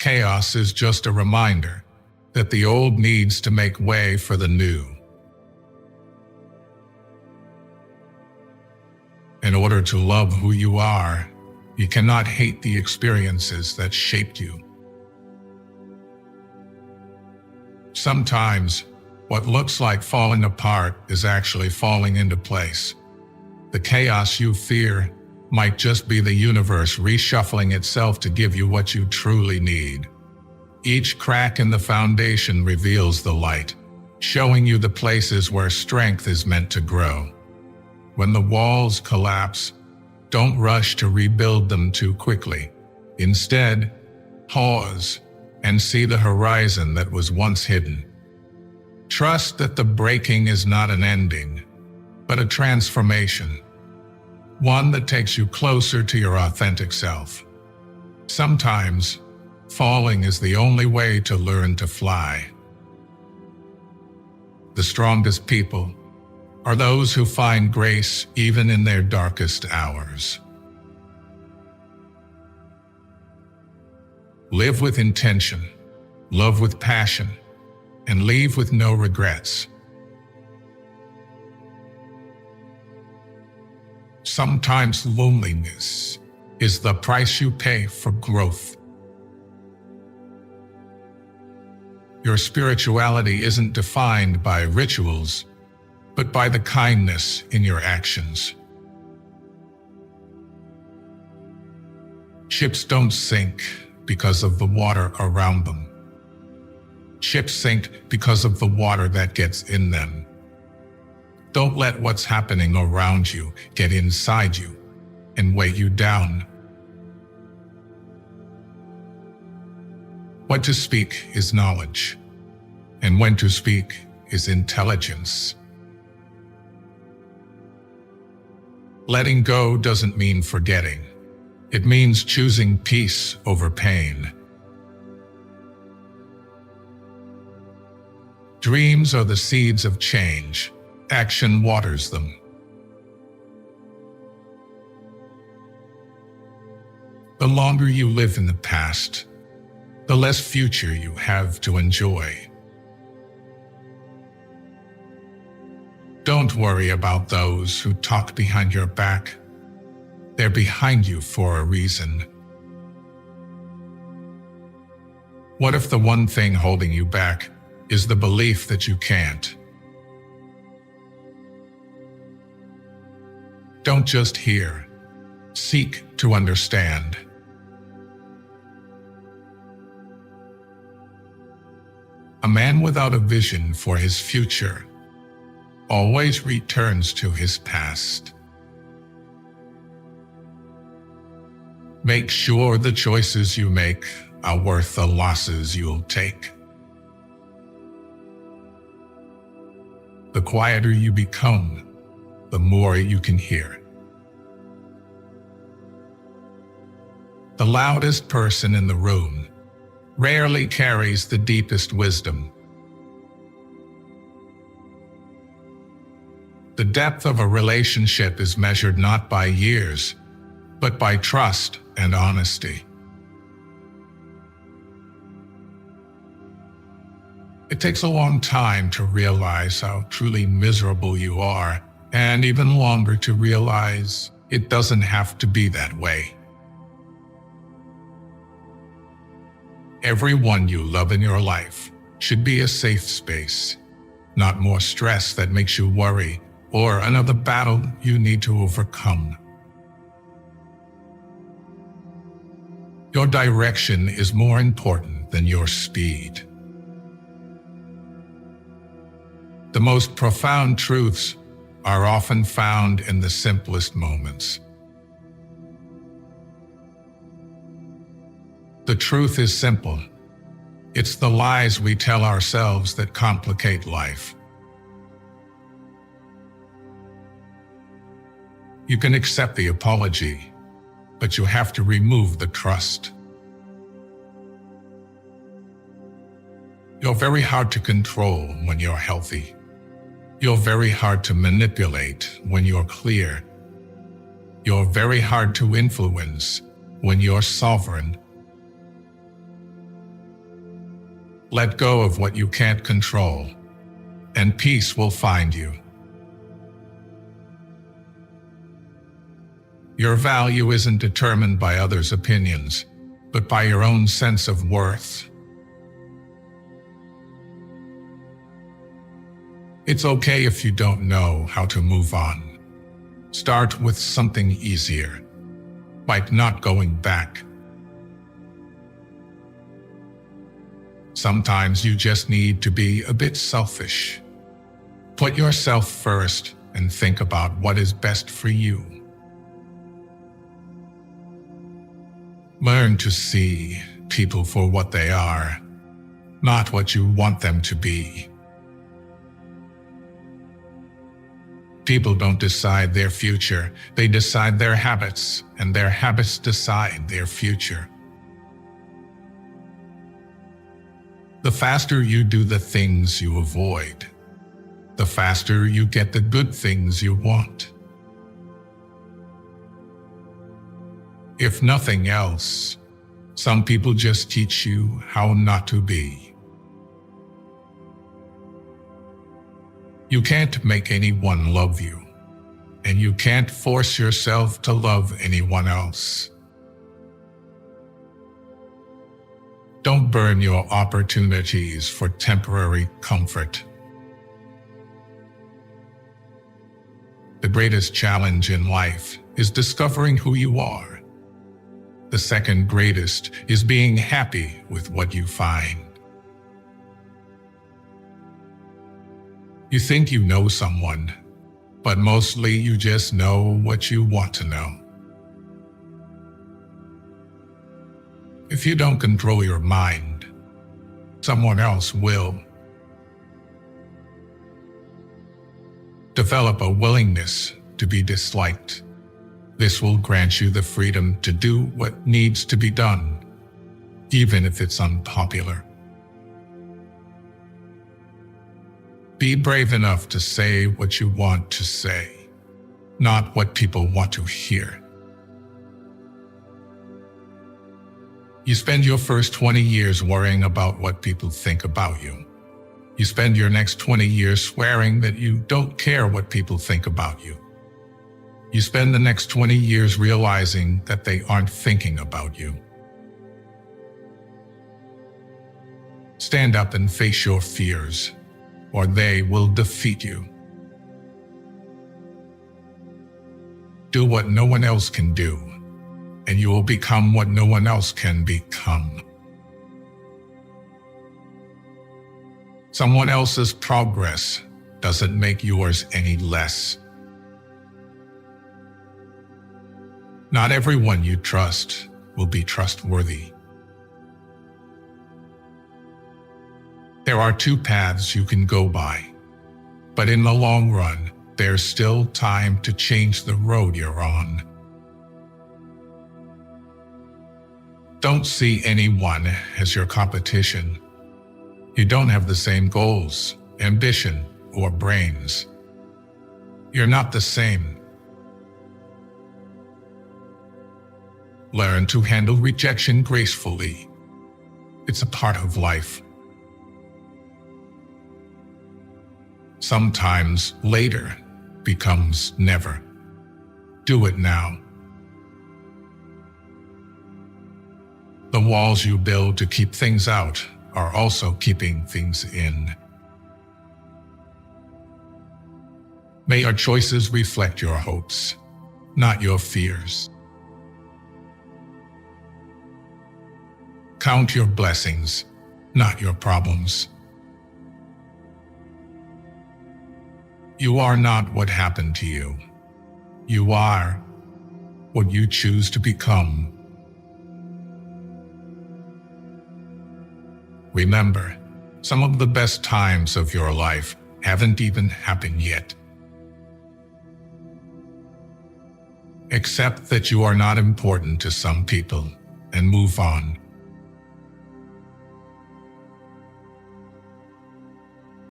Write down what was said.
Chaos is just a reminder that the old needs to make way for the new. In order to love who you are, you cannot hate the experiences that shaped you. Sometimes, what looks like falling apart is actually falling into place. The chaos you fear might just be the universe reshuffling itself to give you what you truly need. Each crack in the foundation reveals the light, showing you the places where strength is meant to grow. When the walls collapse, don't rush to rebuild them too quickly. Instead, pause and see the horizon that was once hidden. Trust that the breaking is not an ending, but a transformation, one that takes you closer to your authentic self. Sometimes, falling is the only way to learn to fly. The strongest people are those who find grace even in their darkest hours. Live with intention, love with passion, and leave with no regrets. Sometimes loneliness is the price you pay for growth. Your spirituality isn't defined by rituals, but by the kindness in your actions. Ships don't sink because of the water around them. Ships sink because of the water that gets in them. Don't let what's happening around you get inside you and weigh you down. What to speak is knowledge, and when to speak is intelligence. Letting go doesn't mean forgetting. It means choosing peace over pain. Dreams are the seeds of change. Action waters them. The longer you live in the past, the less future you have to enjoy. Don't worry about those who talk behind your back. They're behind you for a reason. What if the one thing holding you back is the belief that you can't? Don't just hear. Seek to understand. A man without a vision for his future always returns to his past. Make sure the choices you make are worth the losses you'll take. The quieter you become, the more you can hear. The loudest person in the room rarely carries the deepest wisdom. The depth of a relationship is measured not by years, but by trust and honesty. It takes a long time to realize how truly miserable you are, and even longer to realize it doesn't have to be that way. Everyone you love in your life should be a safe space, not more stress that makes you worry or another battle you need to overcome. Your direction is more important than your speed. The most profound truths are often found in the simplest moments. The truth is simple. It's the lies we tell ourselves that complicate life. You can accept the apology, but you have to remove the trust. You're very hard to control when you're healthy. You're very hard to manipulate when you're clear. You're very hard to influence when you're sovereign. Let go of what you can't control, and peace will find you. Your value isn't determined by others' opinions, but by your own sense of worth. It's okay if you don't know how to move on. Start with something easier, like not going back. Sometimes you just need to be a bit selfish. Put yourself first and think about what is best for you. Learn to see people for what they are, not what you want them to be. People don't decide their future, they decide their habits, and their habits decide their future. The faster you do the things you avoid, the faster you get the good things you want. If nothing else, some people just teach you how not to be. You can't make anyone love you, and you can't force yourself to love anyone else. Don't burn your opportunities for temporary comfort. The greatest challenge in life is discovering who you are. The second greatest is being happy with what you find. You think you know someone, but mostly you just know what you want to know. If you don't control your mind, someone else will. Develop a willingness to be disliked. This will grant you the freedom to do what needs to be done, even if it's unpopular. Be brave enough to say what you want to say, not what people want to hear. You spend your first 20 years worrying about what people think about you. You spend your next 20 years swearing that you don't care what people think about you. You spend the next 20 years realizing that they aren't thinking about you. Stand up and face your fears, or they will defeat you. Do what no one else can do, and you will become what no one else can become. Someone else's progress doesn't make yours any less. Not everyone you trust will be trustworthy. There are two paths you can go by, but in the long run, there's still time to change the road you're on. Don't see anyone as your competition. You don't have the same goals, ambition, or brains. You're not the same. Learn to handle rejection gracefully. It's a part of life. Sometimes later becomes never. Do it now. The walls you build to keep things out are also keeping things in. May your choices reflect your hopes, not your fears. Count your blessings, not your problems. You are not what happened to you. You are what you choose to become. Remember, some of the best times of your life haven't even happened yet. Accept that you are not important to some people and move on.